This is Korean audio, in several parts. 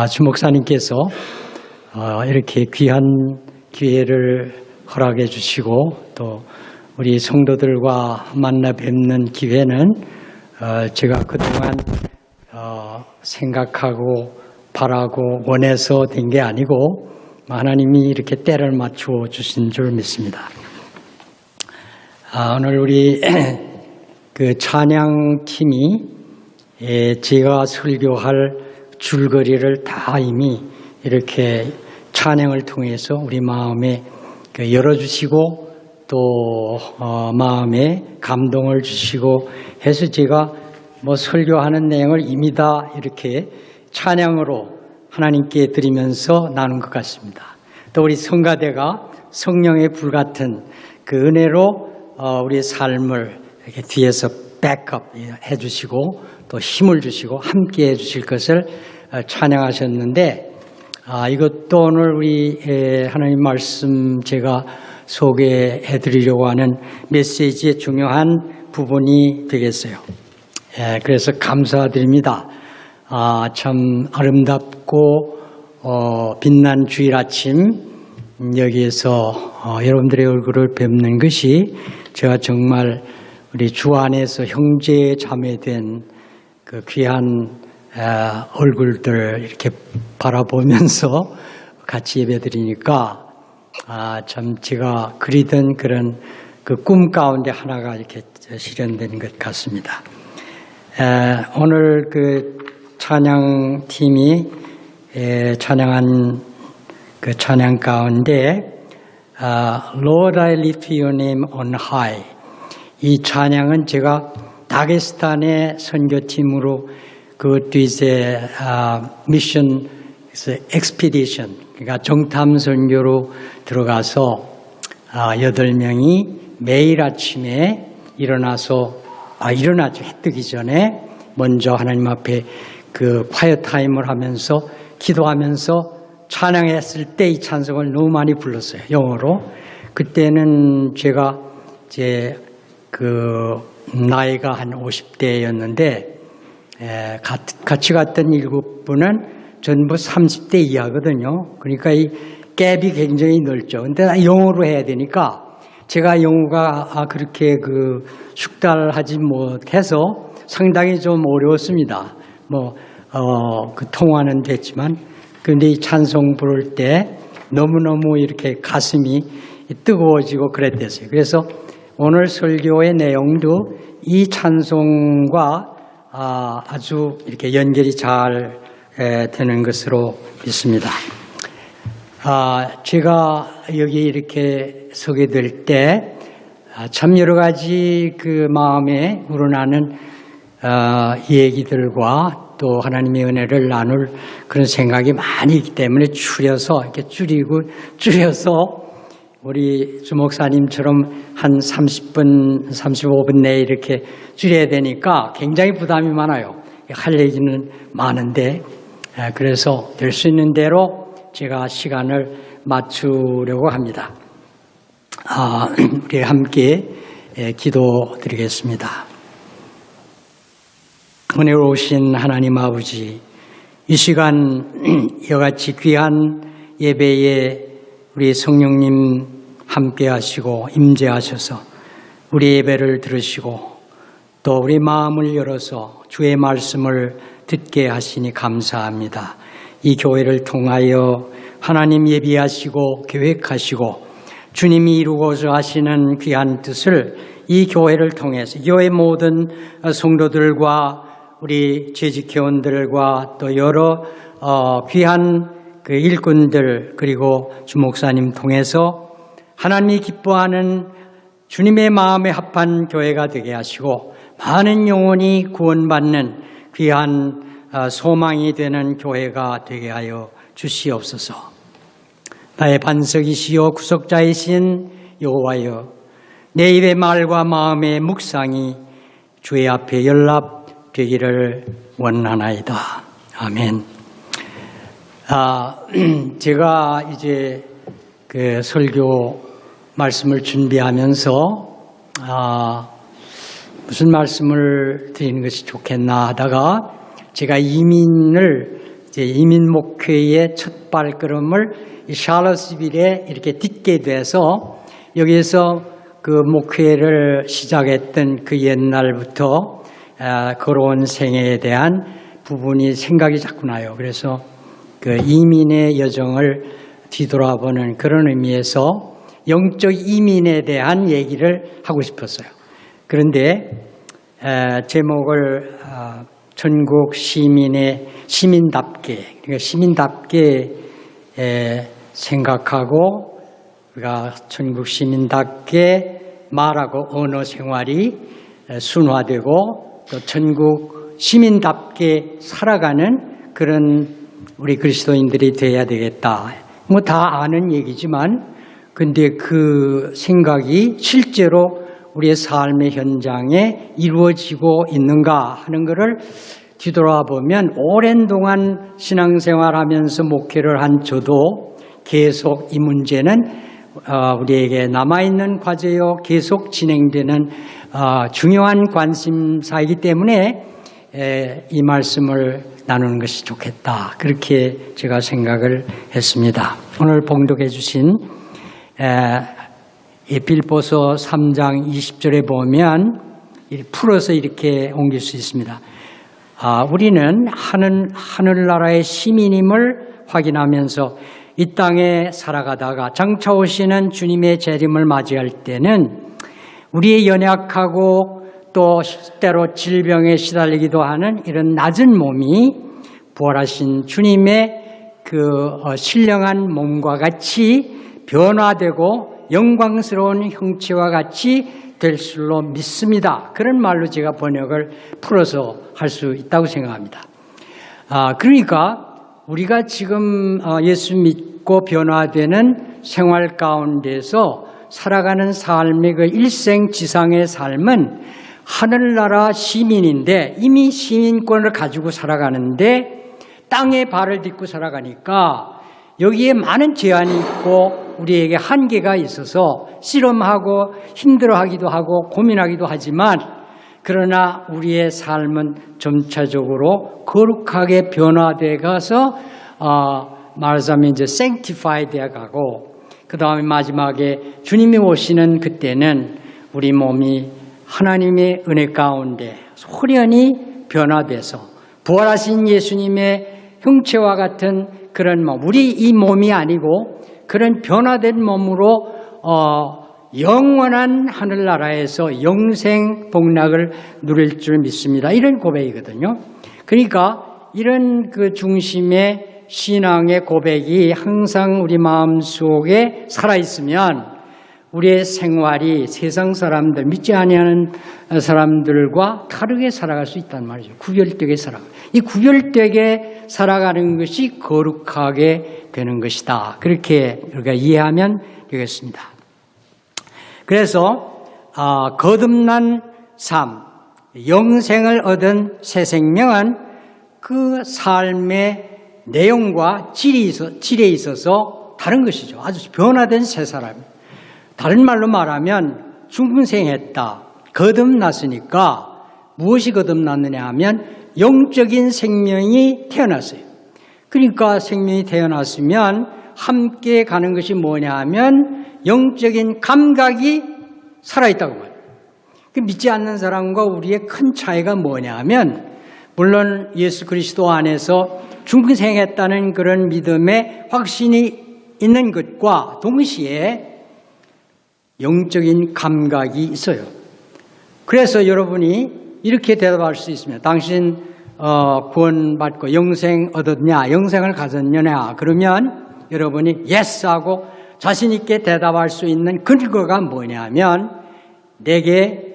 주 목사님께서 이렇게 귀한 기회를 허락해 주시고 또 우리 성도들과 만나 뵙는 기회는 제가 그동안 생각하고 바라고 원해서 된 게 아니고 하나님이 이렇게 때를 맞추어 주신 줄 믿습니다. 오늘 우리 그 찬양팀이 제가 설교할 줄거리를 다 이미 이렇게 찬양을 통해서 우리 마음에 열어주시고 또 마음에 감동을 주시고 해서 제가 설교하는 내용을 이미 다 이렇게 찬양으로 하나님께 드리면서 나눈 것 같습니다. 또 우리 성가대가 성령의 불같은 그 은혜로 우리의 삶을 이렇게 뒤에서 백업 해주시고 또 힘을 주시고 함께 해주실 것을 찬양하셨는데 이것도 오늘 우리 하나님 말씀 제가 소개해드리려고 하는 메시지의 중요한 부분이 되겠어요. 그래서 감사드립니다. 참 아름답고 빛난 주일 아침 여기에서 여러분들의 얼굴을 뵙는 것이 제가 정말 우리 주 안에서 형제 자매된 그 귀한 얼굴들 이렇게 바라보면서 같이 예배드리니까 참 제가 그리던 그런 그 꿈 가운데 하나가 이렇게 실현된 것 같습니다. 오늘 그 찬양팀이 찬양한 그 찬양 가운데 Lord I lift your name on high 이 찬양은 제가 다게스탄의 선교팀으로 그것도 이제 미션 엑스피디션 그러니까 정탐 선교로 들어가서 8명이 매일 아침에 일어나죠. 해 뜨기 전에 먼저 하나님 앞에 그 콰이어 타임을 하면서 기도하면서 찬양했을 때 이 찬송을 너무 많이 불렀어요. 영어로. 그때는 제가 이제 그 나이가 한 50대였는데 같이 갔던 7분은 전부 30대 이하거든요. 그러니까 이 갭이 굉장히 넓죠. 근데 영어로 해야 되니까 제가 영어가 그렇게 그 숙달하지 못해서 상당히 좀 어려웠습니다. 그 통화는 됐지만 근데 이 찬송 부를 때 너무너무 이렇게 가슴이 뜨거워지고 그랬댔어요. 그래서 오늘 설교의 내용도 이 찬송과 아주 이렇게 연결이 잘 되는 것으로 믿습니다. 제가 여기 이렇게 서게 될 때 참 여러 가지 그 마음에 우러나는 얘기들과 또 하나님의 은혜를 나눌 그런 생각이 많이 있기 때문에 이렇게 줄여서 우리 주 목사님처럼 한 30분, 35분 내에 이렇게 줄여야 되니까 굉장히 부담이 많아요. 할 얘기는 많은데 그래서 될 수 있는 대로 제가 시간을 맞추려고 합니다. 우리 함께 기도드리겠습니다. 은혜로우신 하나님 아버지, 이 시간 이같이 귀한 예배에 우리 성령님 함께 하시고 임재하셔서 우리 예배를 들으시고 또 우리 마음을 열어서 주의 말씀을 듣게 하시니 감사합니다. 이 교회를 통하여 하나님 예비하시고 계획하시고 주님이 이루고자 하시는 귀한 뜻을 이 교회를 통해서 교회 모든 성도들과 우리 재직회원들과 또 여러 귀한 그 일꾼들 그리고 주 목사님 통해서 하나님이 기뻐하는 주님의 마음에 합한 교회가 되게 하시고 많은 영혼이 구원받는 귀한 소망이 되는 교회가 되게 하여 주시옵소서. 나의 반석이시요 구속자이신 여호와여, 내 입의 말과 마음의 묵상이 주의 앞에 연락되기를 원하나이다. 아멘. 제가 이제 그 설교 말씀을 준비하면서 무슨 말씀을 드리는 것이 좋겠나 하다가 제가 이민을 이제 이민 목회의 첫 발걸음을 이 샬럿스빌에 이렇게 딛게 돼서 여기에서 그 목회를 시작했던 그 옛날부터 걸어온 생애에 대한 부분이 생각이 자꾸 나요. 그래서 그 이민의 여정을 뒤돌아보는 그런 의미에서 영적 이민에 대한 얘기를 하고 싶었어요. 그런데 제목을 전국 시민답게, 그러니까 시민답게 생각하고 우리가 전국 시민답게 말하고 언어 생활이 순화되고 또 전국 시민답게 살아가는 그런 우리 그리스도인들이 되어야 되겠다. 뭐 다 아는 얘기지만 근데 그 생각이 실제로 우리의 삶의 현장에 이루어지고 있는가 하는 것을 뒤돌아보면 오랜 동안 신앙생활하면서 목회를 한 저도 계속 이 문제는 우리에게 남아있는 과제요 계속 진행되는 중요한 관심사이기 때문에 이 말씀을 나누는 것이 좋겠다. 그렇게 제가 생각을 했습니다. 오늘 봉독해 주신 빌보서 3장 20절에 보면 풀어서 이렇게 옮길 수 있습니다. 우리는 하늘나라의 시민임을 확인하면서 이 땅에 살아가다가 장차 오시는 주님의 재림을 맞이할 때는 우리의 연약하고 또 때로 질병에 시달리기도 하는 이런 낮은 몸이 부활하신 주님의 그 신령한 몸과 같이 변화되고 영광스러운 형체와 같이 될 줄로 믿습니다. 그런 말로 제가 번역을 풀어서 할 수 있다고 생각합니다. 그러니까 우리가 지금 예수 믿고 변화되는 생활 가운데서 살아가는 삶의 그 일생지상의 삶은 하늘나라 시민인데 이미 시민권을 가지고 살아가는데 땅에 발을 딛고 살아가니까 여기에 많은 제한이 있고 우리에게 한계가 있어서 씨름하고 힘들어하기도 하고 고민하기도 하지만 그러나 우리의 삶은 점차적으로 거룩하게 변화되어 가서 말하자면 이제 sanctify 되어 가고 그 다음에 마지막에 주님이 오시는 그때는 우리 몸이 하나님의 은혜 가운데 소련히 변화돼서 부활하신 예수님의 형체와 같은 그런 몸, 우리 이 몸이 아니고 그런 변화된 몸으로 영원한 하늘나라에서 영생 복락을 누릴 줄 믿습니다. 이런 고백이거든요. 그러니까 이런 그 중심의 신앙의 고백이 항상 우리 마음속에 살아있으면 우리의 생활이 세상 사람들, 믿지 아니하는 사람들과 다르게 살아갈 수 있단 말이죠. 구별되게 살아가. 이 구별되게 살아가는 것이 거룩하게 되는 것이다. 그렇게 우리가 이해하면 되겠습니다. 그래서 거듭난 삶, 영생을 얻은 새 생명은 그 삶의 내용과 질에 있어서 다른 것이죠. 아주 변화된 새 사람. 다른 말로 말하면 중생했다. 거듭났으니까 무엇이 거듭났느냐 하면 영적인 생명이 태어났어요. 그러니까 생명이 태어났으면 함께 가는 것이 뭐냐 하면 영적인 감각이 살아있다고 말해요. 믿지 않는 사람과 우리의 큰 차이가 뭐냐 하면 물론 예수 그리스도 안에서 중생했다는 그런 믿음의 확신이 있는 것과 동시에 영적인 감각이 있어요. 그래서 여러분이 이렇게 대답할 수 있습니다. 당신 구원받고 영생 얻었냐, 영생을 가졌느냐 그러면 여러분이 yes 하고 자신 있게 대답할 수 있는 근거가 뭐냐면 내게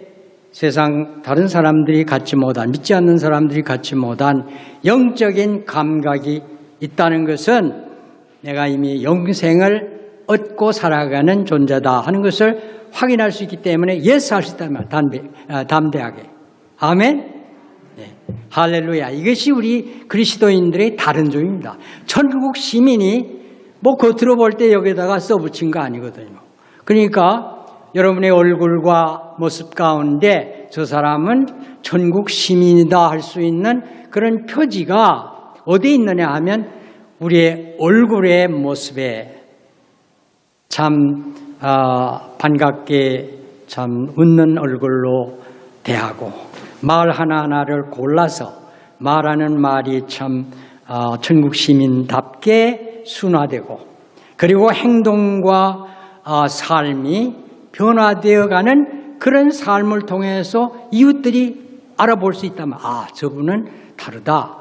세상 다른 사람들이 갖지 못한, 믿지 않는 사람들이 갖지 못한 영적인 감각이 있다는 것은 내가 이미 영생을 얻고 살아가는 존재다 하는 것을 확인할 수 있기 때문에 예스 할 수 있다면 담대하게. 아멘? 네. 할렐루야. 이것이 우리 그리스도인들의 다른 점입니다. 천국 시민이 뭐 겉으로 볼 때 여기다가 써붙인 거 아니거든요. 그러니까 여러분의 얼굴과 모습 가운데 저 사람은 천국 시민이다 할 수 있는 그런 표지가 어디에 있느냐 하면 우리의 얼굴의 모습에 참 반갑게 참 웃는 얼굴로 대하고 말 하나하나를 골라서 말하는 말이 참 천국 시민답게 순화되고 그리고 행동과 삶이 변화되어가는 그런 삶을 통해서 이웃들이 알아볼 수 있다면 저분은 다르다.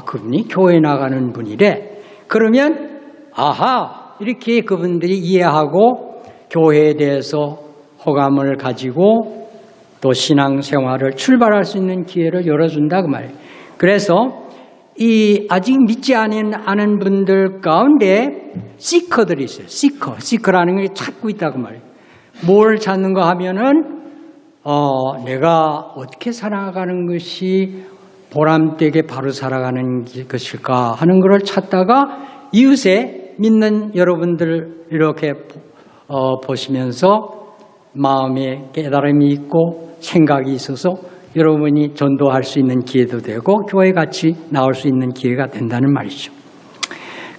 그분이 교회 나가는 분이래. 그러면 이렇게 그분들이 이해하고 교회에 대해서 호감을 가지고 또 신앙생활을 출발할 수 있는 기회를 열어준다 그 말이에요. 그래서 이 아직 믿지 않은 분들 가운데 시커들이 있어요. 시커라는 게 찾고 있다 그 말이에요. 뭘 찾는가 하면은 내가 어떻게 살아가는 것이 보람되게 바로 살아가는 것일까 하는 것을 찾다가 이웃에 믿는 여러분들 이렇게 보시면서 마음에 깨달음이 있고 생각이 있어서 여러분이 전도할 수 있는 기회도 되고 교회 같이 나올 수 있는 기회가 된다는 말이죠.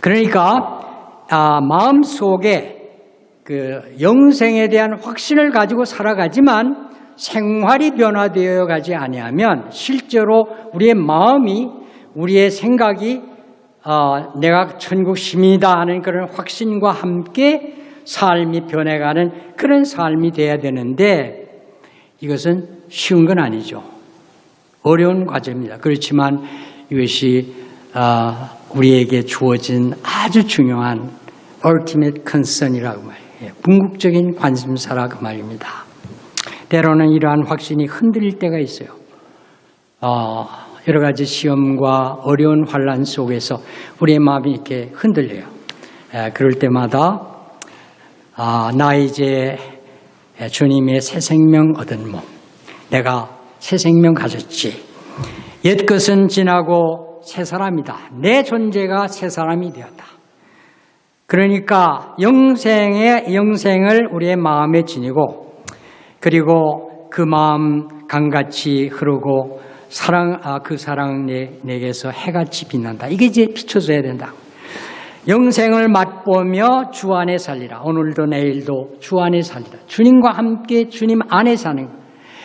그러니까 마음속에 그 영생에 대한 확신을 가지고 살아가지만 생활이 변화되어 가지 아니하면 실제로 우리의 마음이 우리의 생각이 내가 천국 시민이다 하는 그런 확신과 함께 삶이 변해가는 그런 삶이 돼야 되는데 이것은 쉬운 건 아니죠. 어려운 과제입니다. 그렇지만 이것이 우리에게 주어진 아주 중요한 ultimate concern이라고 말이에요. 궁극적인 관심사라 그 말입니다. 때로는 이러한 확신이 흔들릴 때가 있어요. 여러 가지 시험과 어려운 환난 속에서 우리의 마음이 이렇게 흔들려요. 그럴 때마다 나 이제 주님의 새 생명 얻은 몸, 내가 새 생명 가졌지. 옛 것은 지나고 새 사람이다. 내 존재가 새 사람이 되었다. 그러니까 영생을 우리의 마음에 지니고 그리고 그 마음 강같이 흐르고 그 사랑 내게서 해같이 빛난다. 이게 이제 비춰져야 된다. 영생을 맛보며 주 안에 살리라. 오늘도 내일도 주 안에 살리라. 주님과 함께 주님 안에 사는 것.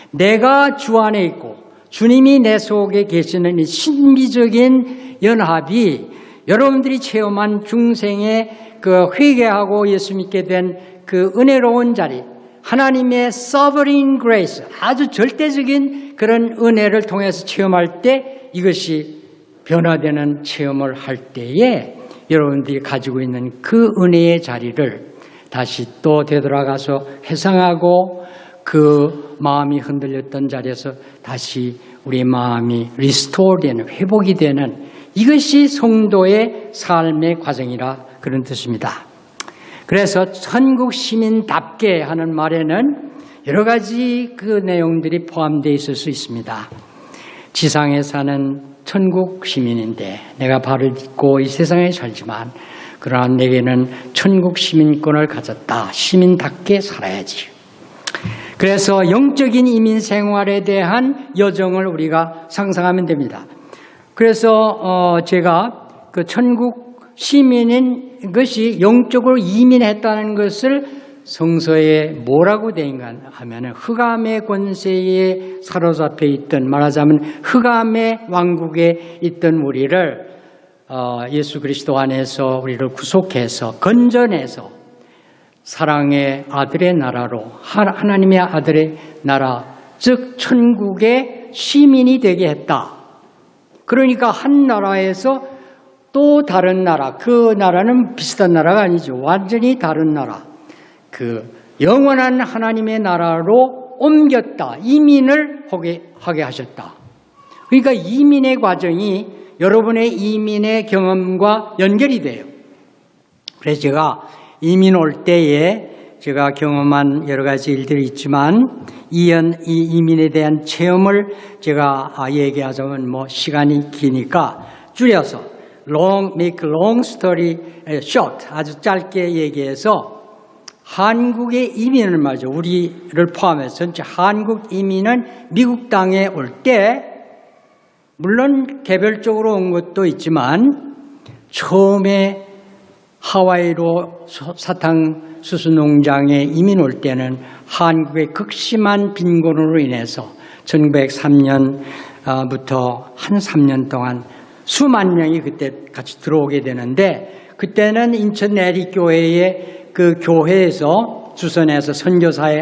내가 주 안에 있고 주님이 내 속에 계시는 이 신비적인 연합이 여러분들이 체험한 중생의 그 회개하고 예수 믿게 된 그 은혜로운 자리, 하나님의 sovereign grace, 아주 절대적인 그런 은혜를 통해서 체험할 때 이것이 변화되는 체험을 할 때에 여러분들이 가지고 있는 그 은혜의 자리를 다시 또 되돌아가서 회상하고 그 마음이 흔들렸던 자리에서 다시 우리 마음이 리스토어 되는, 회복이 되는 이것이 성도의 삶의 과정이라 그런 뜻입니다. 그래서 천국 시민답게 하는 말에는 여러 가지 그 내용들이 포함되어 있을 수 있습니다. 지상에 사는 천국 시민인데 내가 발을 딛고 이 세상에 살지만 그러나 내게는 천국 시민권을 가졌다. 시민답게 살아야지. 그래서 영적인 이민 생활에 대한 여정을 우리가 상상하면 됩니다. 그래서 제가 그 천국 시민인 것이 영적으로 이민했다는 것을 성서에 뭐라고 되어 있는가 하면 흑암의 권세에 사로잡혀 있던, 말하자면 흑암의 왕국에 있던 우리를 예수 그리스도 안에서 우리를 구속해서 건져내서 사랑의 아들의 나라로, 하나님의 아들의 나라, 즉 천국의 시민이 되게 했다. 그러니까 한 나라에서 또 다른 나라, 그 나라는 비슷한 나라가 아니죠. 완전히 다른 나라, 그 영원한 하나님의 나라로 옮겼다. 이민을 하게 하셨다. 그러니까 이민의 과정이 여러분의 이민의 경험과 연결이 돼요. 그래서 제가 이민 올 때에 제가 경험한 여러 가지 일들이 있지만 이 이민에 대한 체험을 제가 얘기하자면 시간이 기니까 줄여서 make long story short, 아주 짧게 얘기해서 한국의 이민을 말이죠. 우리를 포함해서 전체 한국 이민은 미국 땅에 올 때 물론 개별적으로 온 것도 있지만 처음에 하와이로 사탕수수 농장에 이민 올 때는 한국의 극심한 빈곤으로 인해서 1903년부터 한 3년 동안 수만 명이 그때 같이 들어오게 되는데, 그때는 인천 내리교회의 그 교회에서 주선해서 선교사의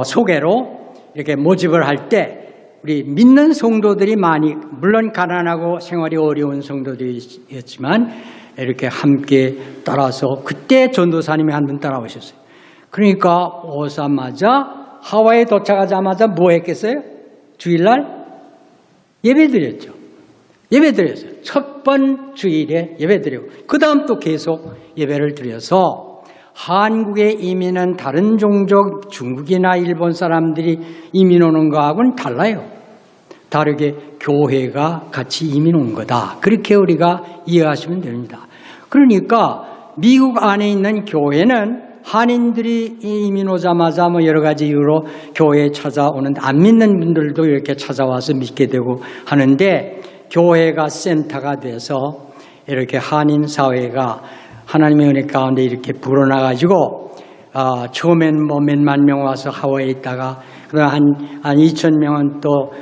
소개로 이렇게 모집을 할 때 우리 믿는 성도들이 많이, 물론 가난하고 생활이 어려운 성도들이었지만 이렇게 함께 따라서, 그때 전도사님이 한 분 따라오셨어요. 그러니까 오자마자 하와이에 도착하자마자 뭐 했겠어요? 주일날 예배드렸죠. 예배드렸어요. 첫 번 주일에 예배드리고 그 다음 또 계속 예배를 드려서, 한국에 이민은 다른 종족, 중국이나 일본 사람들이 이민 오는 거하고는 달라요. 다르게 교회가 같이 이민 온 거다. 그렇게 우리가 이해하시면 됩니다. 그러니까 미국 안에 있는 교회는 한인들이 이민 오자마자 뭐 여러 가지 이유로 교회에 찾아오는데, 안 믿는 분들도 이렇게 찾아와서 믿게 되고 하는데, 교회가 센터가 돼서 이렇게 한인 사회가 하나님의 은혜 가운데 이렇게 불어나가지고, 처음엔 뭐 몇만 명 와서 하와이에 있다가, 그다음 한 2,000명은 또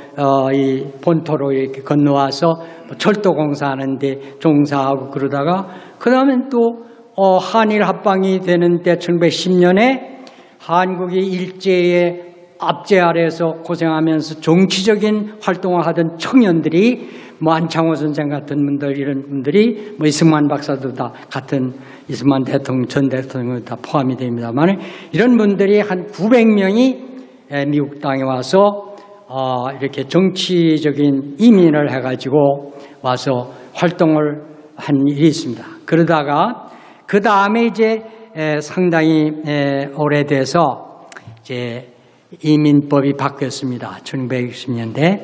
이 본토로 이렇게 건너와서 철도 공사하는데 종사하고 그러다가, 그다음엔 또 한일 합방이 되는 때 1910년에 한국이 일제의 압제 아래에서 고생하면서 정치적인 활동을 하던 청년들이, 뭐 안창호 선생 같은 분들, 이런 분들이, 뭐 이승만 박사도 다 같은, 이승만 대통령, 전 대통령 다 포함이 됩니다만, 이런 분들이 한 900명이 미국 땅에 와서 이렇게 정치적인 이민을 해가지고 와서 활동을 한 일이 있습니다. 그러다가 그 다음에 이제 상당히 오래돼서 이제 이민법이 바뀌었습니다. 1960년대.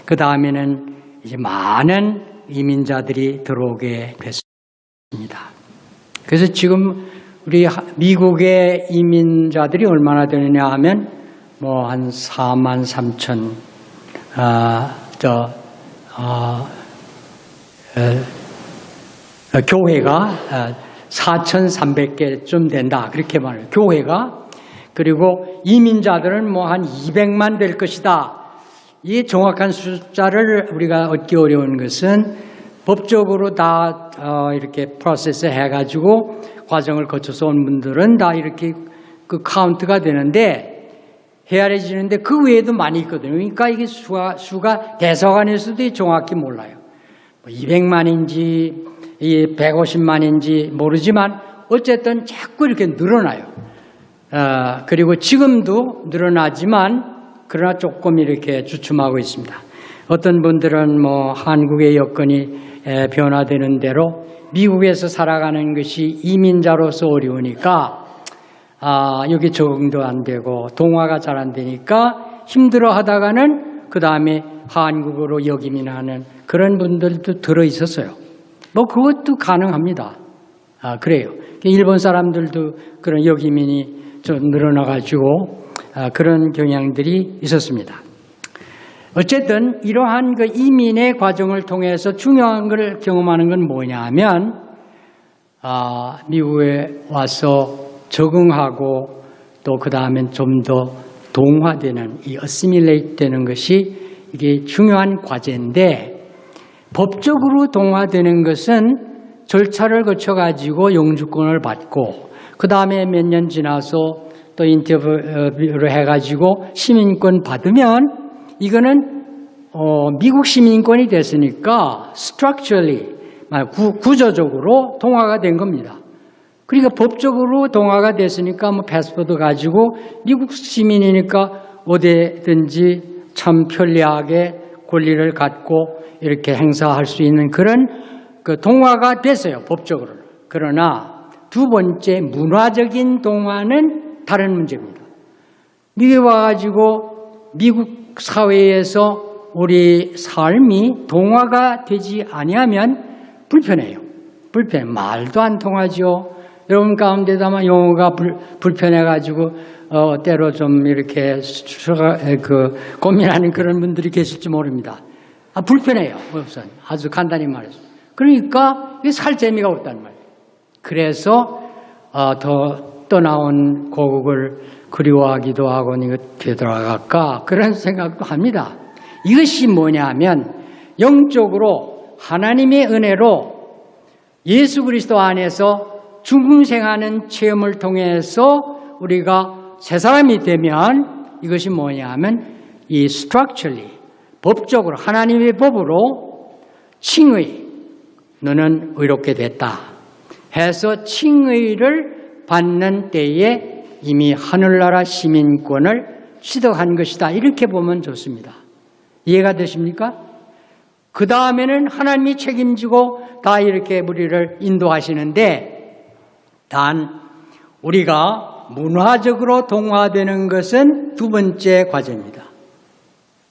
그 다음에는 이제 많은 이민자들이 들어오게 됐습니다. 그래서 지금 우리 미국의 이민자들이 얼마나 되느냐 하면 뭐 한 4만 3천, 교회가 4,300개쯤 된다. 그렇게 말해요. 교회가. 그리고 이민자들은 뭐 한 200만 될 것이다. 이 정확한 숫자를 우리가 얻기 어려운 것은 법적으로 다 이렇게 프로세스 해가지고 과정을 거쳐서 온 분들은 다 이렇게 그 카운트가 되는데, 헤아려지는데 그 외에도 많이 있거든요. 그러니까 이게 수가 대사관에서도 정확히 몰라요. 200만인지 150만인지 모르지만 어쨌든 자꾸 이렇게 늘어나요. 그리고 지금도 늘어나지만 그러나 조금 이렇게 주춤하고 있습니다. 어떤 분들은 뭐 한국의 여건이 변화되는 대로 미국에서 살아가는 것이 이민자로서 어려우니까 여기 적응도 안 되고 동화가 잘 안 되니까 힘들어 하다가는 그 다음에 한국으로 역이민하는 그런 분들도 들어 있었어요. 뭐 그것도 가능합니다. 그래요. 일본 사람들도 그런 역이민이 좀 늘어나가지고 그런 경향들이 있었습니다. 어쨌든 이러한 그 이민의 과정을 통해서 중요한 걸 경험하는 건 뭐냐 하면, 미국에 와서 적응하고 또 그 다음엔 좀 더 동화되는, 이 어시밀레이트 되는 것이 이게 중요한 과제인데, 법적으로 동화되는 것은 절차를 거쳐가지고 영주권을 받고 그 다음에 몇 년 지나서 또 인터뷰를 해가지고 시민권 받으면 이거는 미국 시민권이 됐으니까 structurally, 구조적으로 동화가 된 겁니다. 그러니까 법적으로 동화가 됐으니까 뭐 패스포드 가지고 미국 시민이니까 어디든지 참 편리하게 권리를 갖고 이렇게 행사할 수 있는 그런 그 동화가 됐어요, 법적으로. 그러나 두 번째 문화적인 동화는 다른 문제입니다. 미국에 와가지고 미국 사회에서 우리 삶이 동화가 되지 아니하면 불편해요. 말도 안 통하죠. 여러분 가운데도 아마 영어가 불편해가지고 때로 좀 이렇게 고민하는 그런 분들이 계실지 모릅니다. 불편해요. 우선 아주 간단히 말해서. 그러니까 살 재미가 없단 말이에요. 그래서 더 떠나온 고국을 그리워하기도 하고 이거 되돌아갈까 그런 생각도 합니다. 이것이 뭐냐면 영적으로 하나님의 은혜로 예수 그리스도 안에서 중생하는 체험을 통해서 우리가 새 사람이 되면 이것이 뭐냐면 이 structurally 법적으로 하나님의 법으로 칭의 너는 의롭게 됐다 해서 칭의를 받는 때에 이미 하늘나라 시민권을 취득한 것이다. 이렇게 보면 좋습니다. 이해가 되십니까? 그 다음에는 하나님이 책임지고 다 이렇게 우리를 인도하시는데 단 우리가 문화적으로 동화되는 것은 두 번째 과정입니다.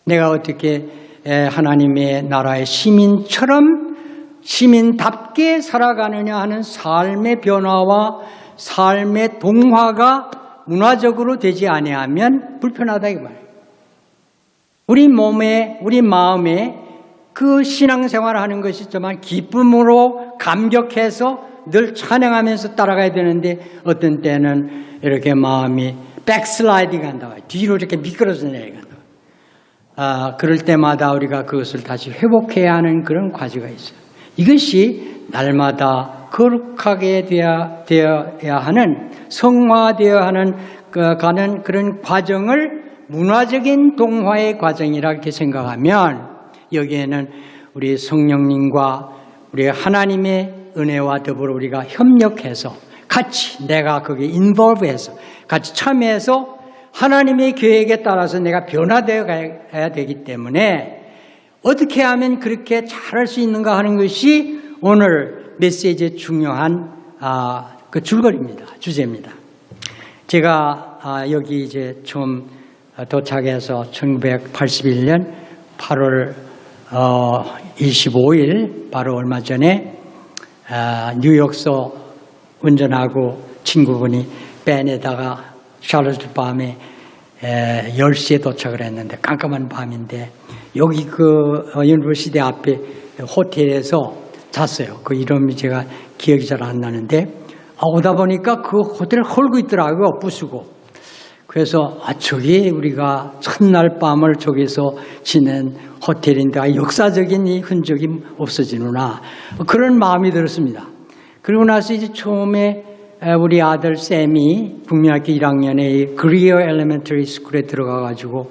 내가 어떻게 하나님의 나라의 시민처럼 시민답게 살아가느냐 하는 삶의 변화와 삶의 동화가 문화적으로 되지 아니하면 불편하다 이 말이에요. 우리 몸에 우리 마음에 그 신앙생활을 하는 것이 정말 기쁨으로 감격해서 늘 찬양하면서 따라가야 되는데 어떤 때는 이렇게 마음이 백슬라이딩 한다고 해요. 뒤로 이렇게 미끄러져 내려간다. 그럴 때마다 우리가 그것을 다시 회복해야 하는 그런 과제가 있어요. 이것이 날마다 거룩하게 되어야 하는 성화되어야 하는 가는 그런 과정을 문화적인 동화의 과정이라 이렇게 생각하면 여기에는 우리 성령님과 우리 하나님의 은혜와 더불어 우리가 협력해서 같이 내가 거기에 인볼브해서 같이 참여해서 하나님의 계획에 따라서 내가 변화되어 가야 되기 때문에 어떻게 하면 그렇게 잘할 수 있는가 하는 것이 오늘 메시지의 중요한 그 줄거리입니다. 주제입니다. 제가 여기 이제 처음 도착해서 1981년 8월 25일 바로 얼마 전에 뉴욕서 운전하고 친구분이 밴에다가 샬롯 밤에 10시에 도착을 했는데 깜깜한 밤인데 여기 그 유니버시티 앞에 호텔에서 잤어요. 그 이름이 제가 기억이 잘 안 나는데 오다 보니까 그 호텔을 헐고 있더라고요. 부수고. 그래서 저기 우리가 첫날 밤을 저기서 지낸 호텔인데 역사적인 이 흔적이 없어지는구나. 그런 마음이 들었습니다. 그리고 나서 이제 처음에 우리 아들 쌤이 북미학교 1학년에 그리어 엘레멘터리 스쿨에 들어가가지고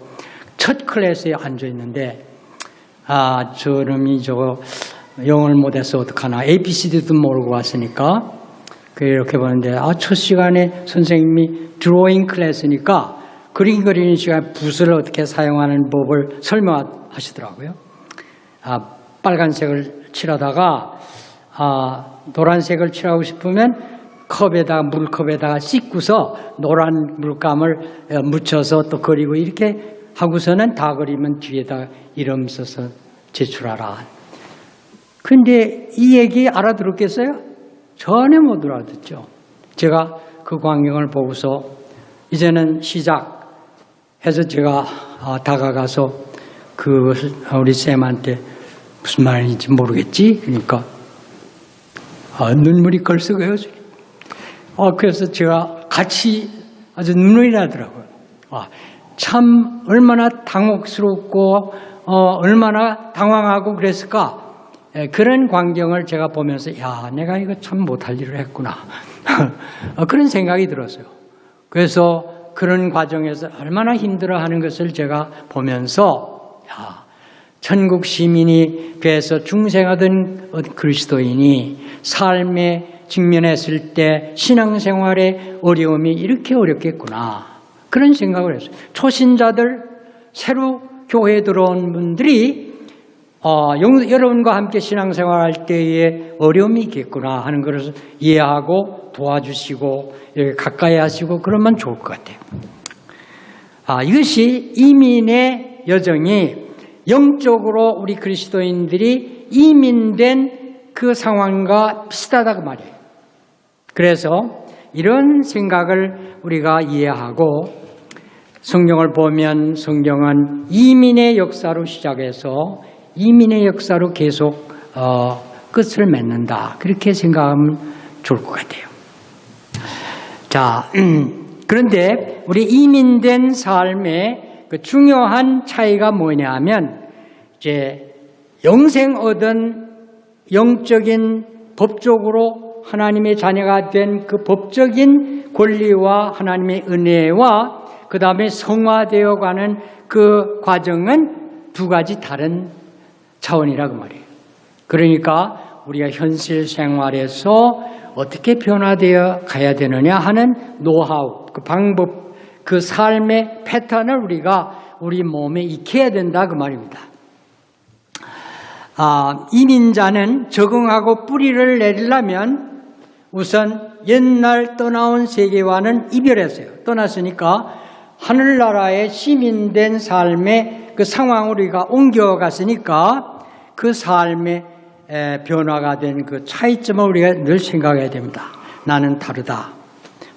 첫 클래스에 앉아 있는데 저놈이 저거 영어를 못해서 어떡하나 ABCD도 모르고 왔으니까 이렇게 보는데 첫 시간에 선생님이 드로잉 클래스니까 그림 그리는 시간에 붓을 어떻게 사용하는 법을 설명하시더라고요. 빨간색을 칠하다가 노란색을 칠하고 싶으면 물컵에다가 씻고서 노란 물감을 묻혀서 또 그리고 이렇게 하고서는 다 그리면 뒤에다 이름 써서 제출하라. 근데 이 얘기 알아들었겠어요? 전혀 못 알아듣죠. 제가 그 광경을 보고서 이제는 시작해서 제가 다가가서 우리 쌤한테 무슨 말인지 모르겠지? 그러니까 눈물이 걸썩어요. 그래서 제가 같이 아주 눈물이 나더라고요. 참 얼마나 당혹스럽고 얼마나 당황하고 그랬을까? 그런 광경을 제가 보면서 내가 이거 참 못할 일을 했구나. 그런 생각이 들었어요. 그래서 그런 과정에서 얼마나 힘들어하는 것을 제가 보면서 천국 시민이 돼서 중생하던 그리스도인이 삶에 직면했을 때 신앙생활의 어려움이 이렇게 어렵겠구나. 그런 생각을 했어요. 초신자들, 새로 교회에 들어온 분들이 여러분과 함께 신앙생활할 때의 어려움이 있겠구나 하는 것을 이해하고 도와주시고 이렇게 가까이 하시고 그러면 좋을 것 같아요. 이것이 이민의 여정이 영적으로 우리 그리스도인들이 이민된 그 상황과 비슷하다고 말이에요. 그래서 이런 생각을 우리가 이해하고 성경을 보면 성경은 이민의 역사로 시작해서 이민의 역사로 계속 끝을 맺는다. 그렇게 생각하면 좋을 것 같아요. 자, 그런데 우리 이민된 삶의 그 중요한 차이가 뭐냐면 이제 영생 얻은 영적인 법적으로 하나님의 자녀가 된 그 법적인 권리와 하나님의 은혜와 그 다음에 성화되어 가는 그 과정은 두 가지 다른 차원이라고 말이에요. 그러니까 우리가 현실 생활에서 어떻게 변화되어 가야 되느냐 하는 노하우, 그 방법, 그 삶의 패턴을 우리가 우리 몸에 익혀야 된다 그 말입니다. 이민자는 적응하고 뿌리를 내리려면 우선 옛날 떠나온 세계와는 이별했어요. 떠났으니까 하늘나라의 시민된 삶의 그 상황으로 우리가 옮겨갔으니까 그 삶의 변화가 된 그 차이점을 우리가 늘 생각해야 됩니다. 나는 다르다.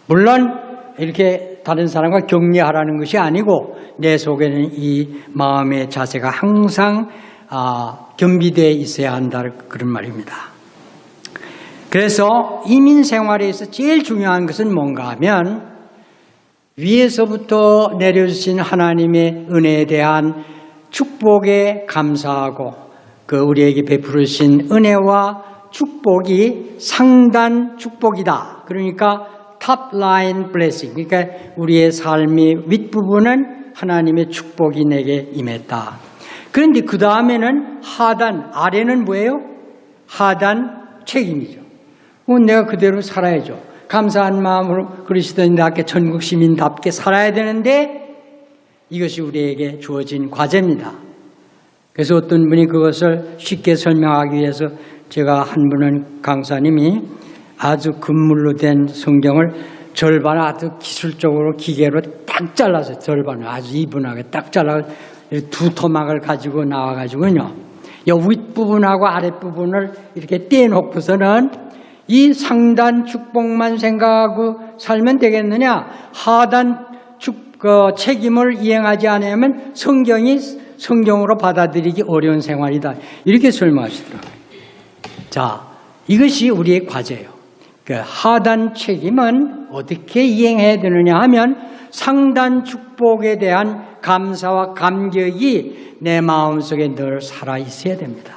물론 이렇게 다른 사람과 격려하라는 것이 아니고 내 속에는 이 마음의 자세가 항상 겸비되어 있어야 한다 그런 말입니다. 그래서 이민 생활에서 제일 중요한 것은 뭔가 하면 위에서부터 내려주신 하나님의 은혜에 대한 축복에 감사하고 그 우리에게 베푸르신 은혜와 축복이 상단 축복이다. 그러니까 top line blessing. 그러니까 우리의 삶의 윗부분은 하나님의 축복이 내게 임했다. 그런데 그 다음에는 하단, 아래는 뭐예요? 하단 책임이죠. 내가 그대로 살아야죠. 감사한 마음으로 그리스도인답게 천국 시민답게 살아야 되는데 이것이 우리에게 주어진 과제입니다. 그래서 어떤 분이 그것을 쉽게 설명하기 위해서 제가 한 분은 강사님이 아주 금물로 된 성경을 절반을 아주 기술적으로 기계로 딱 잘라서 절반을 아주 이분하게 딱 잘라서 두 토막을 가지고 나와가지고요. 이 윗부분하고 아랫부분을 이렇게 떼놓고서는 이 상단 축복만 생각하고 살면 되겠느냐? 하단 책임을 이행하지 않으면 성경으로 받아들이기 어려운 생활이다. 이렇게 설명하시더라고요. 자, 이것이 우리의 과제예요. 하단 책임은 어떻게 이행해야 되느냐 하면 상단 축복에 대한 감사와 감격이 내 마음속에 늘 살아있어야 됩니다.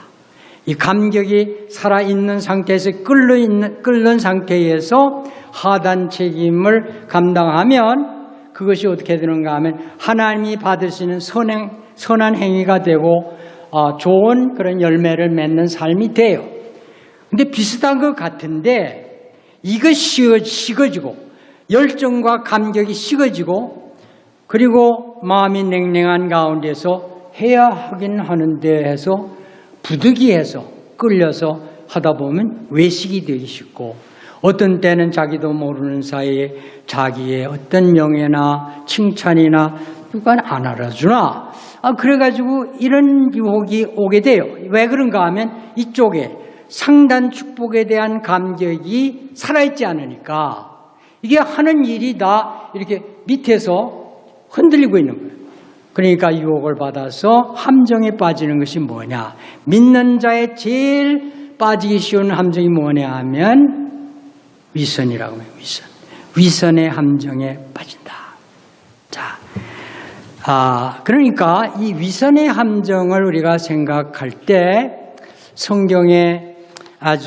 이 감격이 살아있는 상태에서 끓는 상태에서 하단 책임을 감당하면 그것이 어떻게 되는가 하면 하나님이 받으시는 선한 행위가 되고 좋은 그런 열매를 맺는 삶이 돼요. 근데 비슷한 것 같은데 이것이 식어지고 열정과 감격이 식어지고 그리고 마음이 냉랭한 가운데서 해야 하긴 하는데 해서 부득이해서 끌려서 하다 보면 외식이 되기 쉽고 어떤 때는 자기도 모르는 사이에 자기의 어떤 명예나 칭찬이나 누가 안 알아주나 그래가지고 이런 유혹이 오게 돼요. 왜 그런가 하면 이쪽에 상단 축복에 대한 감격이 살아있지 않으니까 이게 하는 일이 다 이렇게 밑에서 흔들리고 있는 거예요. 그러니까 유혹을 받아서 함정에 빠지는 것이 뭐냐. 믿는 자의 제일 빠지기 쉬운 함정이 뭐냐 하면 위선이라고 해요. 위선의 함정에 빠진다. 자, 그러니까 이 위선의 함정을 우리가 생각할 때 성경에 아주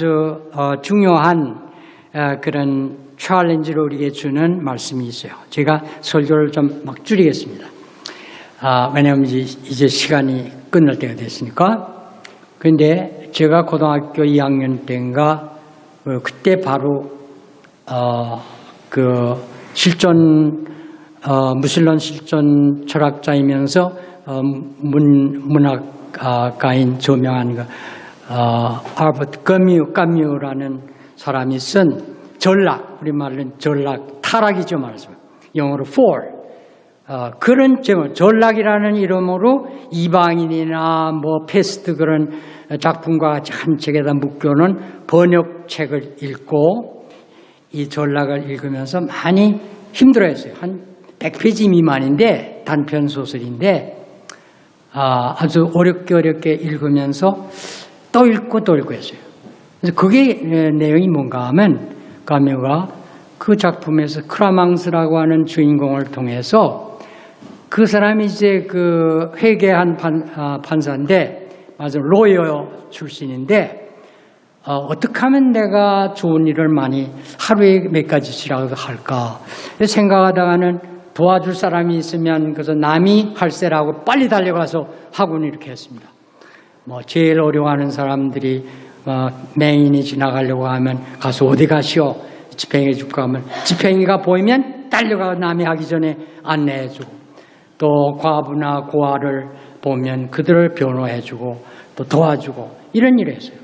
중요한 그런 챌린지를 우리에게 주는 말씀이 있어요. 제가 설교를 좀 막 줄이겠습니다. 왜냐하면 이제 시간이 끝날 때가 됐으니까. 그런데 제가 고등학교 2학년 때인가 그때 바로 그 실존 무신론 실존 철학자이면서 문학가인 저명한 알버트 까뮤라는 사람이 쓴 전락, 우리말로는 전락, 타락이죠 말이죠. 영어로 fall. 그런 제목, 전락이라는 이름으로 이방인이나 페스트 그런 작품과 같이 한 책에다 묶여놓은 번역책을 읽고 이 전락을 읽으면서 많이 힘들어했어요. 한 100페이지 미만인데 단편 소설인데 아주 어렵게 읽으면서 또 읽고 했어요. 그래서 그게 내용이 뭔가 하면 까뮤가 그 작품에서 크라망스라고 하는 주인공을 통해서 그 사람이 이제 그 회계한 판사인데, 맞아, 로이어 출신인데, 어떻게 하면 내가 좋은 일을 많이 하루에 몇 가지씩이라도 할까 생각하다가는 도와줄 사람이 있으면 그래서 남이 할세라고 빨리 달려가서 하고는 이렇게 했습니다. 뭐 제일 어려워하는 사람들이 맹인이 지나가려고 하면 가서 어디 가시오? 집행해 줄까 하면 집행이가 보이면 달려가 남이 하기 전에 안내해 주고, 또 과부나 고아를 보면 그들을 변호해 주고 또 도와주고 이런 일을 했어요.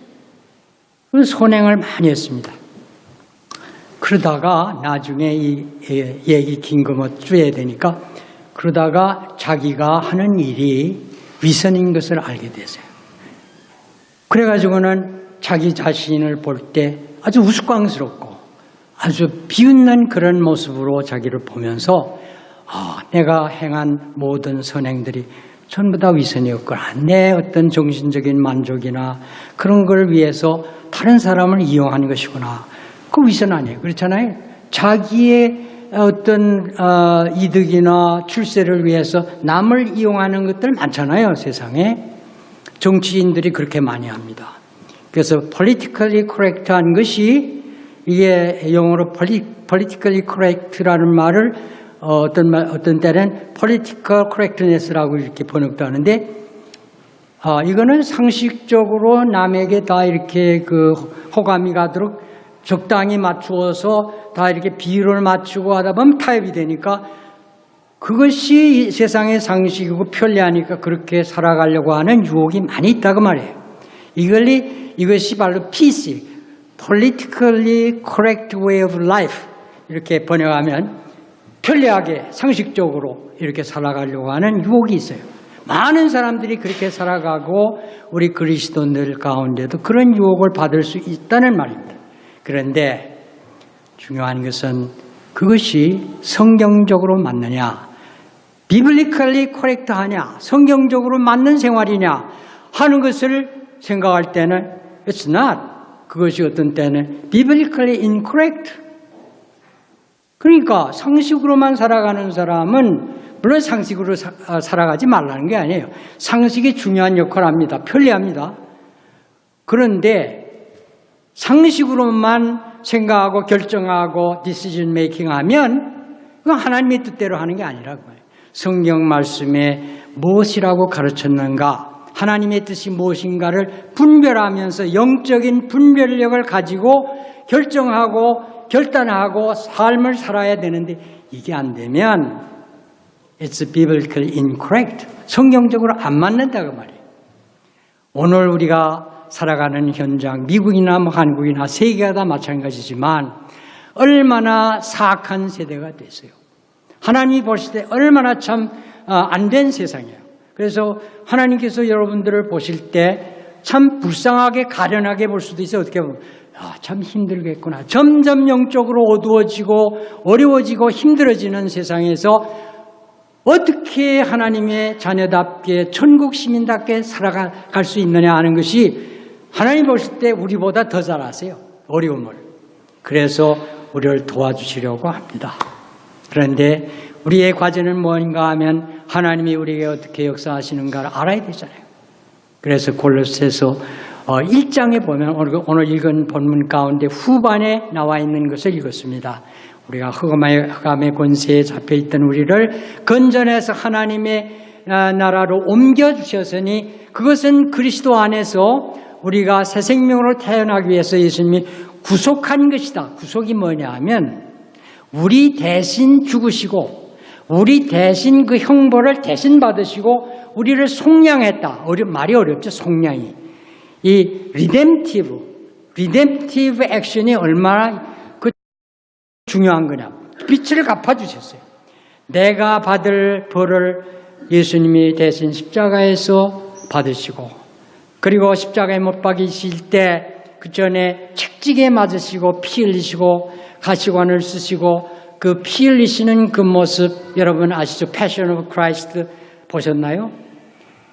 그래서 선행을 많이 했습니다. 그러다가 나중에 이 얘기 긴 거 뭐 줄여야 되니까, 그러다가 자기가 하는 일이 위선인 것을 알게 됐어요. 그래가지고는 자기 자신을 볼 때 아주 우스꽝스럽고 아주 비웃는 그런 모습으로 자기를 보면서 내가 행한 모든 선행들이 전부 다 위선이었구나. 내 어떤 정신적인 만족이나 그런 걸 위해서 다른 사람을 이용하는 것이구나. 그 위선 아니에요. 그렇잖아요. 자기의 어떤 이득이나 출세를 위해서 남을 이용하는 것들 많잖아요. 세상에. 정치인들이 그렇게 많이 합니다. 그래서 politically correct한 것이, 이게 영어로 politically correct라는 말을 어떤 때는 political correctness라고 이렇게 번역도 하는데, 이거는 상식적으로 남에게 다 이렇게 그 호감이 가도록 적당히 맞추어서 다 이렇게 비율을 맞추고 하다 보면 타협이 되니까 그것이 세상의 상식이고 편리하니까 그렇게 살아가려고 하는 유혹이 많이 있다고 말해요. 이것이 바로 PC, politically correct way of life, 이렇게 번역하면 편리하게 상식적으로 이렇게 살아가려고 하는 유혹이 있어요. 많은 사람들이 그렇게 살아가고 우리 그리스도인들 가운데도 그런 유혹을 받을 수 있다는 말입니다. 그런데 중요한 것은 그것이 성경적으로 맞느냐, biblically correct하냐, 성경적으로 맞는 생활이냐 하는 것을 생각할 때는 it's not. 그것이 어떤 때는 biblically incorrect. 그러니까 상식으로만 살아가는 사람은 물론 상식으로 살아가지 말라는 게 아니에요. 상식이 중요한 역할을 합니다. 편리합니다. 그런데 상식으로만 생각하고 결정하고 디시전 메이킹 하면 그건 하나님의 뜻대로 하는 게 아니라고 해요. 성경 말씀에 무엇이라고 가르쳤는가, 하나님의 뜻이 무엇인가를 분별하면서 영적인 분별력을 가지고 결정하고 결단하고 삶을 살아야 되는데, 이게 안 되면 it's biblically incorrect. 성경적으로 안 맞는다고 말이에요. 오늘 우리가 살아가는 현장, 미국이나 뭐 한국이나 세계가 다 마찬가지지만 얼마나 사악한 세대가 됐어요. 하나님이 보실 때 얼마나 참 안 된 세상이에요. 그래서 하나님께서 여러분들을 보실 때 참 불쌍하게 가련하게 볼 수도 있어요. 어떻게 보면 참 힘들겠구나. 점점 영적으로 어두워지고 어려워지고 힘들어지는 세상에서 어떻게 하나님의 자녀답게 천국 시민답게 살아갈 수 있느냐 하는 것이 하나님 보실 때 우리보다 더 잘 아세요. 어려움을. 그래서 우리를 도와주시려고 합니다. 그런데 우리의 과제는 뭔가 하면 하나님이 우리에게 어떻게 역사하시는가를 알아야 되잖아요. 그래서 골로새서 1장에 보면 오늘 읽은 본문 가운데 후반에 나와 있는 것을 읽었습니다. 우리가 흑암의 권세에 잡혀있던 우리를 건져내서 하나님의 나라로 옮겨주셨으니 그것은 그리스도 안에서 우리가 새 생명으로 태어나기 위해서 예수님이 구속한 것이다. 구속이 뭐냐 하면 우리 대신 죽으시고 우리 대신 그 형벌을 대신 받으시고 우리를 속량했다. 말이 어렵죠. 속량이. 이 리뎀티브 액션이 얼마나 중요한 거냐. 빛을 갚아주셨어요. 내가 받을 벌을 예수님이 대신 십자가에서 받으시고, 그리고 십자가에 못 박이실 때 그 전에 책찍에 맞으시고 피 흘리시고 가시관을 쓰시고 그 피 흘리시는 그 모습 여러분 아시죠? Passion of Christ 보셨나요?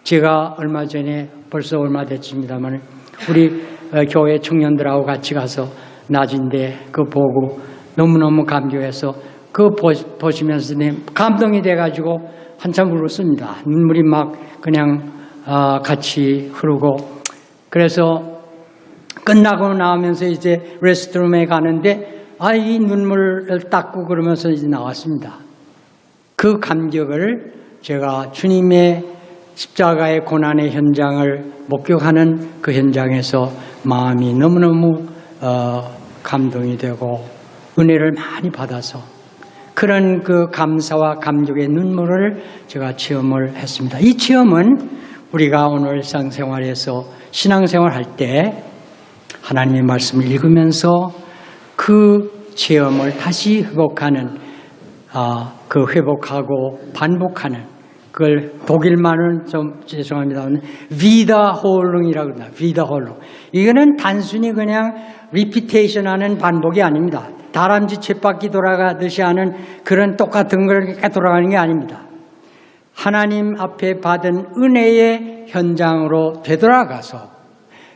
제가 얼마 전에 벌써 얼마 됐습니다만 우리 교회 청년들하고 같이 가서 낮인데 그거 보고 너무너무 감격해서 그거 보시면서 감동이 돼가지고 한참 울었습니다. 눈물이 막 그냥 같이 흐르고 그래서 끝나고 나오면서 이제 레스트룸에 가는데 이 눈물을 닦고 그러면서 이제 나왔습니다. 그 감격을 제가 주님의 십자가의 고난의 현장을 목격하는 그 현장에서 마음이 너무너무 감동이 되고 은혜를 많이 받아서 그런 그 감사와 감격의 눈물을 제가 체험을 했습니다. 이 체험은 우리가 오늘 일상생활에서 신앙생활 할 때 하나님의 말씀을 읽으면서 그 체험을 다시 회복하는 그 회복하고 반복하는 그걸 독일말은 좀 죄송합니다만 위다홀룽이라고 합니다. 위다홀룽. 이거는 단순히 그냥 리피테이션하는 반복이 아닙니다. 다람쥐 쳇바퀴 돌아가듯이 하는 그런 똑같은 걸 돌아가는 게 아닙니다. 하나님 앞에 받은 은혜의 현장으로 되돌아가서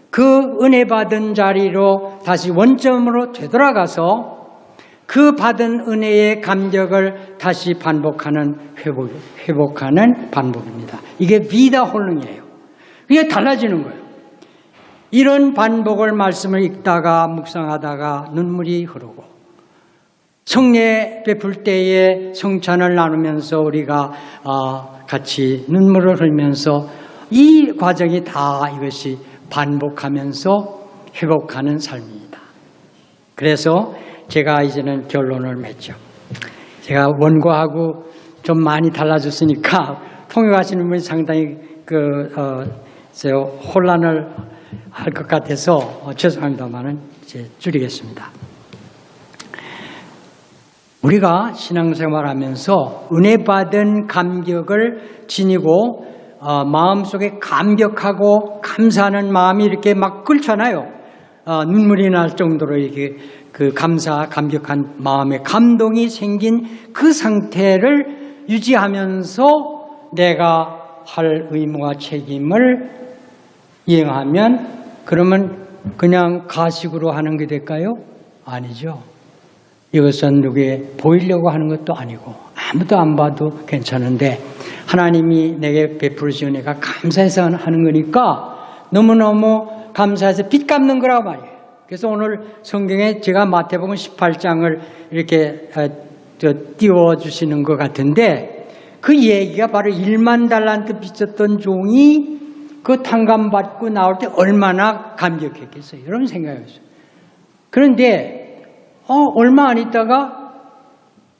그 은혜 받은 자리로 다시 원점으로 되돌아가서 그 받은 은혜의 감격을 다시 반복하는 회복하는 반복입니다. 이게 위다홀룽이에요. 이게 달라지는 거예요. 이런 반복을 말씀을 읽다가 묵상하다가 눈물이 흐르고 성례 베풀 때에 성찬을 나누면서 우리가 같이 눈물을 흘리면서 이 과정이 다 이것이 반복하면서 회복하는 삶입니다. 그래서 제가 이제는 결론을 맺죠. 제가 원고하고 좀 많이 달라졌으니까 통역하시는 분이 상당히 혼란을 할 것 같아서 죄송합니다만은 이제 줄이겠습니다. 우리가 신앙생활하면서 은혜 받은 감격을 지니고 마음속에 감격하고 감사하는 마음이 이렇게 막 끓잖아요. 눈물이 날 정도로 이렇게 그 감격한 마음의 감동이 생긴 그 상태를 유지하면서 내가 할 의무와 책임을 이행하면 그러면 그냥 가식으로 하는 게 될까요? 아니죠. 이것은 누구에 보이려고 하는 것도 아니고 아무도 안 봐도 괜찮은데 하나님이 내게 베풀으신 은혜가 감사해서 하는 거니까 너무너무 감사해서 빚 갚는 거라고 말이에요. 그래서 오늘 성경에 제가 마태복음 18장을 이렇게 띄워주시는 것 같은데 그 얘기가 바로 1만 달란트 빚졌던 종이 그 탕감받고 나올 때 얼마나 감격했겠어요. 이런 생각이었어요. 그런데 얼마 안 있다가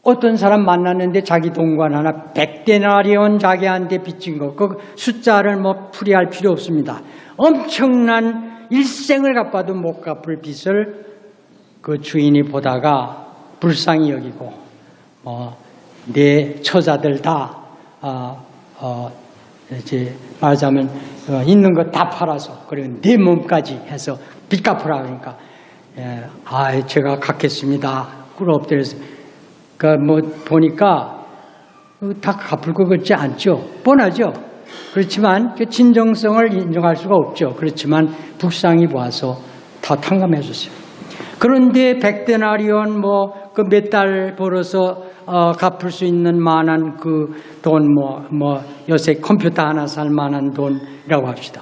어떤 사람 만났는데 자기 동관 하나 100데나리온 자기한테 빚진 거 그 숫자를 풀이할 필요 없습니다. 엄청난 일생을 갚아도 못 갚을 빚을 그 주인이 보다가 불쌍히 여기고 내 처자들 다 이제 말하자면 있는 거 다 팔아서 그리고 내 몸까지 해서 빚 갚으라 그러니까 제가 갚겠습니다. 꿇어 엎드려서 보니까 다 갚을 것 같지 않죠. 뻔하죠. 그렇지만 그 진정성을 인정할 수가 없죠. 그렇지만 불쌍히 보아서 다 탕감해 줬어요. 그런데 100데나리온 그 몇 달 벌어서 갚을 수 있는 만한 그 돈 요새 컴퓨터 하나 살 만한 돈이라고 합시다.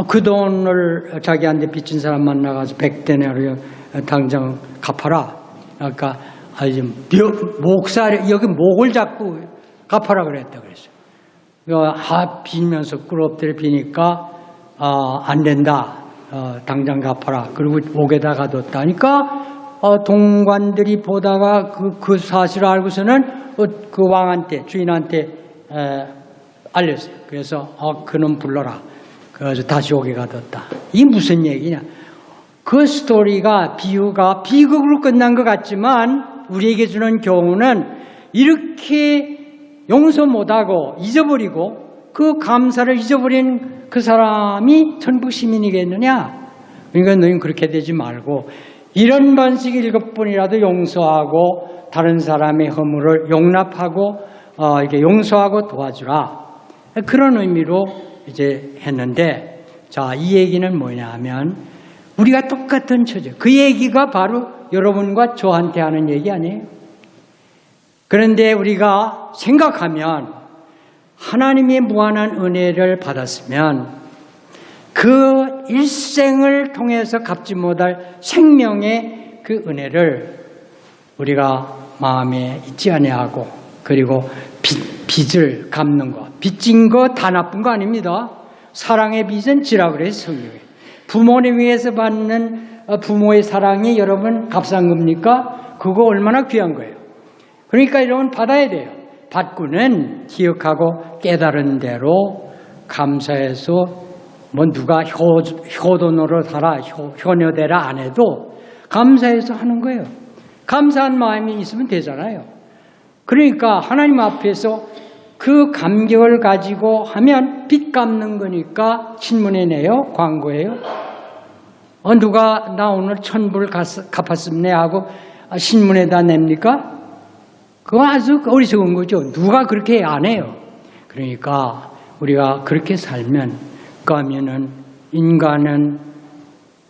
그 돈을 자기한테 빚진 사람 만나가서 100데나리온 당장 갚아라. 그러니까 목살 여기 목을 잡고 갚아라 그랬다 그랬어요. 비면서 꿇어엎드려 비니까 안 된다. 당장 갚아라. 그리고 목에다 가뒀다니까 동관들이 보다가 그 사실을 알고서는 그 왕한테 주인한테 알렸어요. 그래서 그놈 불러라. 그래서 다시 오게 가뒀다. 이게 무슨 얘기냐? 그 스토리가 비유가 비극으로 끝난 것 같지만 우리에게 주는 교훈은 이렇게 용서 못하고 잊어버리고 그 감사를 잊어버린 그 사람이 천국 시민이겠느냐? 그러니까 너희는 그렇게 되지 말고 이런 번씩 7번이라도 용서하고 다른 사람의 허물을 용납하고 이렇게 용서하고 도와주라. 그런 의미로 이제 했는데, 자, 이 얘기는 뭐냐 하면 우리가 똑같은 처지. 그 얘기가 바로 여러분과 저한테 하는 얘기 아니에요. 그런데 우리가 생각하면 하나님의 무한한 은혜를 받았으면 그 일생을 통해서 갚지 못할 생명의 그 은혜를 우리가 마음에 잊지 아니하고, 그리고 빚을 갚는 것. 빚진 거 다 나쁜 거 아닙니다. 사랑의 빚은 지라 그래서 성경에. 부모님 위해서 받는 부모의 사랑이 여러분 값싼 겁니까? 그거 얼마나 귀한 거예요. 그러니까 여러분 받아야 돼요. 받고는 기억하고 깨달은 대로 감사해서 뭐 누가 효도노로 달아 효녀대라 안 해도 감사해서 하는 거예요. 감사한 마음이 있으면 되잖아요. 그러니까 하나님 앞에서 그 감격을 가지고 하면 빚 갚는 거니까 신문에 내요? 광고예요? 누가 나 오늘 1,000불 갚았습니다 하고 신문에다 냅니까? 그거 아주 어리석은 거죠. 누가 그렇게 안 해요. 그러니까 우리가 그렇게 살면 그러면은 인간은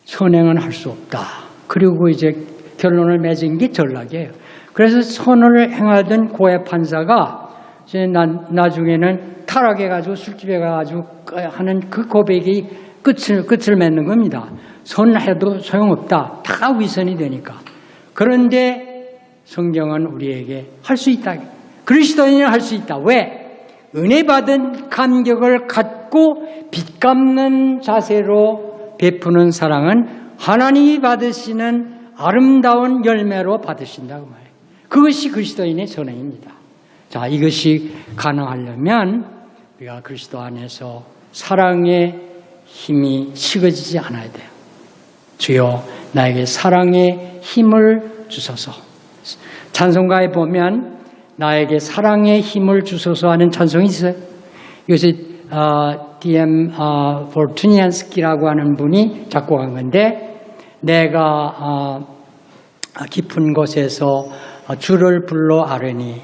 선행은 할 수 없다. 그리고 이제 결론을 맺은 게 전락이에요. 그래서 선을 행하던 고해 판사가 이제 나중에는 타락해가지고 술집에 가가지고 하는 그 고백이 끝을 맺는 겁니다. 선해도 소용없다. 다 위선이 되니까. 그런데 성경은 우리에게 할 수 있다. 그리스도인은 할 수 있다. 왜? 은혜 받은 감격을 갖고 빚 갚는 자세로 베푸는 사랑은 하나님이 받으시는 아름다운 열매로 받으신다고 말해요. 그것이 그리스도인의 선행입니다. 자, 이것이 가능하려면 우리가 그리스도 안에서 사랑의 힘이 식어지지 않아야 돼요. 주여 나에게 사랑의 힘을 주소서. 찬송가에 보면 나에게 사랑의 힘을 주소서 하는 찬송이 있어요. 이것이 D.M. 포르투니안스키라고 하는 분이 작곡한 건데, 내가 깊은 곳에서 주를 불러 아뢰니,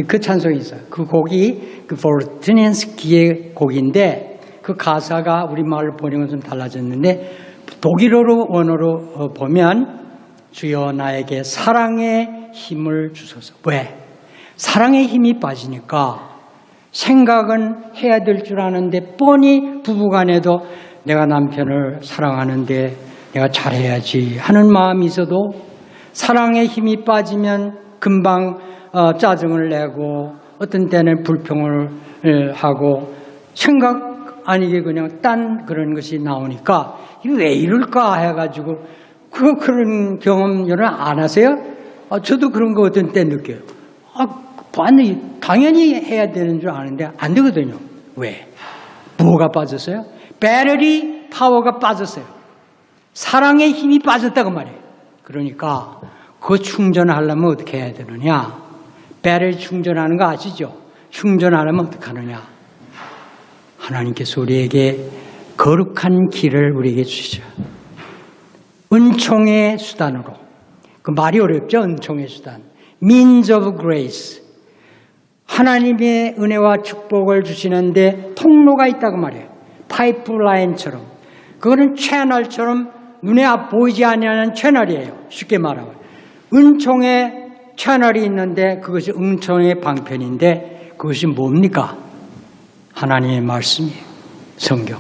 그 찬송이 있어요. 그 곡이 그 포르투니안스키의 곡인데 그 가사가 우리말로 번역은 좀 달라졌는데 독일어로 원어로 보면 주여 나에게 사랑의 힘을 주소서. 왜? 사랑의 힘이 빠지니까 생각은 해야 될 줄 아는데 뻔히 부부간에도 내가 남편을 사랑하는데 내가 잘해야지 하는 마음이 있어도 사랑의 힘이 빠지면 금방 짜증을 내고 어떤 때는 불평을 하고 생각 아니게 그냥 딴 그런 것이 나오니까 이게 왜 이럴까 해가지고 그런 경험 여러분 안 하세요? 저도 그런 거 어떤 때 느껴요. 당연히 해야 되는 줄 아는데 안 되거든요. 왜? 뭐가 빠졌어요? 배터리 파워가 빠졌어요. 사랑의 힘이 빠졌다고 말해요. 그러니까 그 충전하려면 어떻게 해야 되느냐? 배터리 충전하는 거 아시죠? 충전하려면 어떻게 하느냐? 하나님께서 우리에게 거룩한 길을 우리에게 주시죠. 은총의 수단으로. 그 말이 어렵죠? 은총의 수단. Means of grace. 하나님의 은혜와 축복을 주시는데 통로가 있다고 말해요. 파이프라인처럼. 그거는 채널처럼 눈에 보이지 않는 채널이에요. 쉽게 말하면. 은총의 채널이 있는데 그것이 은총의 방편인데 그것이 뭡니까? 하나님의 말씀이에요. 성경.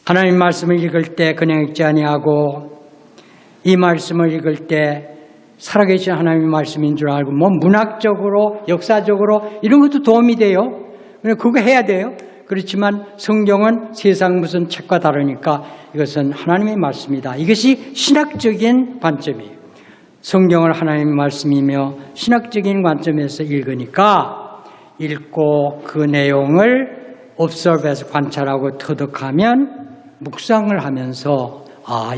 하나님 말씀을 읽을 때 그냥 읽지 아니하고 이 말씀을 읽을 때 살아계신 하나님의 말씀인 줄 알고 뭐 문학적으로 역사적으로 이런 것도 도움이 돼요. 그거 해야 돼요. 그렇지만 성경은 세상 무슨 책과 다르니까 이것은 하나님의 말씀이다. 이것이 신학적인 관점이에요. 성경을 하나님의 말씀이며 신학적인 관점에서 읽으니까 읽고 그 내용을 observe해서 관찰하고 터득하면 묵상을 하면서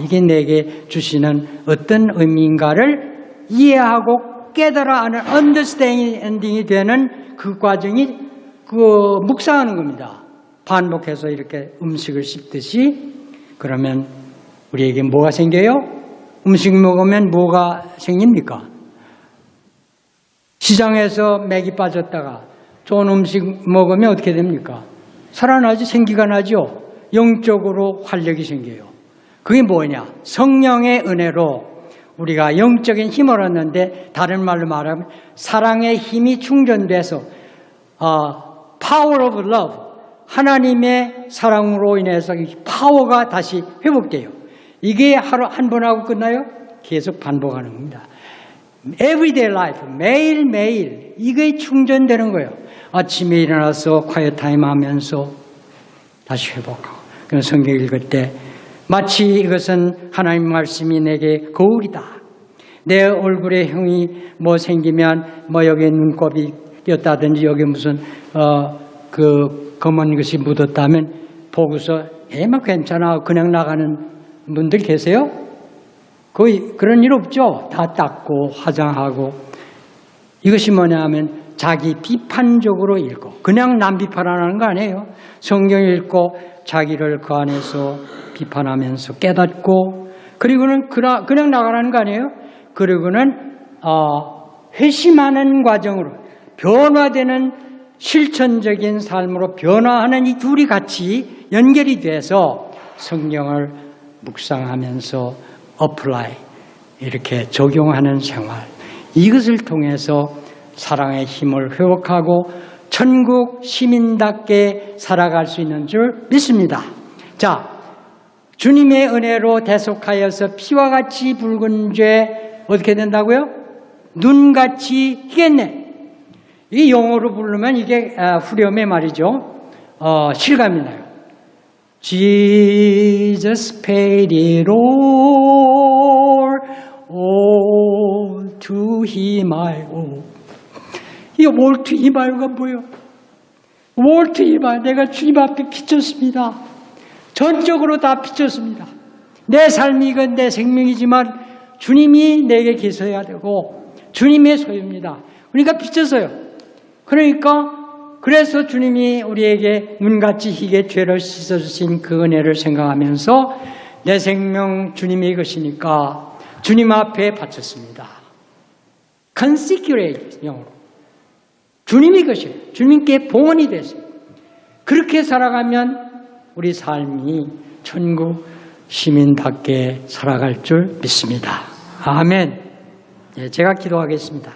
이게 내게 주시는 어떤 의미인가를 이해하고 깨달아 하는 understanding이 되는 그 과정이 묵상하는 겁니다. 반복해서 이렇게 음식을 씹듯이. 그러면 우리에게 뭐가 생겨요? 음식 먹으면 뭐가 생깁니까? 시장에서 맥이 빠졌다가 좋은 음식 먹으면 어떻게 됩니까? 살아나죠. 생기가 나죠. 영적으로 활력이 생겨요. 그게 뭐냐? 성령의 은혜로 우리가 영적인 힘을 얻는데, 다른 말로 말하면 사랑의 힘이 충전돼서 power of love, 하나님의 사랑으로 인해서 파워가 다시 회복돼요. 이게 하루 한 번 하고 끝나요? 계속 반복하는 겁니다. Everyday life, 매일매일 이게 충전되는 거예요. 아침에 일어나서 quiet time 하면서 다시 회복하고, 그럼 성경 읽을 때 마치 이것은 하나님 말씀이 내게 거울이다. 내 얼굴에 형이 뭐 생기면 뭐 여기에 눈곱이 띄었다든지 여기 무슨 그 검은 것이 묻었다면 보고서 뭐 괜찮아 그냥 나가는 분들 계세요? 거의 그런 일 없죠. 다 닦고 화장하고. 이것이 뭐냐 하면 자기 비판적으로 읽고, 그냥 남 비판하는 거 아니에요. 성경 읽고 자기를 그 안에서 비판하면서 깨닫고, 그리고는 그냥 나가라는 거 아니에요. 그리고는 회심하는 과정으로 변화되는 실천적인 삶으로 변화하는 이 둘이 같이 연결이 돼서 성경을 묵상하면서 어플라이, 이렇게 적용하는 생활, 이것을 통해서 사랑의 힘을 회복하고 천국 시민답게 살아갈 수 있는 줄 믿습니다. 자, 주님의 은혜로 대속하여서 피와 같이 붉은 죄 어떻게 된다고요? 눈같이 희겠네. 이 영어로 부르면 이게 후렴의 말이죠. 실감이 나요. Jesus paid it all to him I owe. 이 all to him I owe가 뭐예요? all to him I, 내가 주님 앞에 비쳤습니다. 전적으로 다 비쳤습니다. 내 삶이 이건 내 생명이지만 주님이 내게 계셔야 되고 주님의 소유입니다. 그러니까 비쳤어요. 그래서 주님이 우리에게 눈같이 희게 죄를 씻어주신 그 은혜를 생각하면서 내 생명 주님의 것이니까 주님 앞에 바쳤습니다. consecrate, 영어로. 주님의 것이에요. 주님께 봉헌이 됐어요. 그렇게 살아가면 우리 삶이 천국 시민답게 살아갈 줄 믿습니다. 아멘. 제가 기도하겠습니다.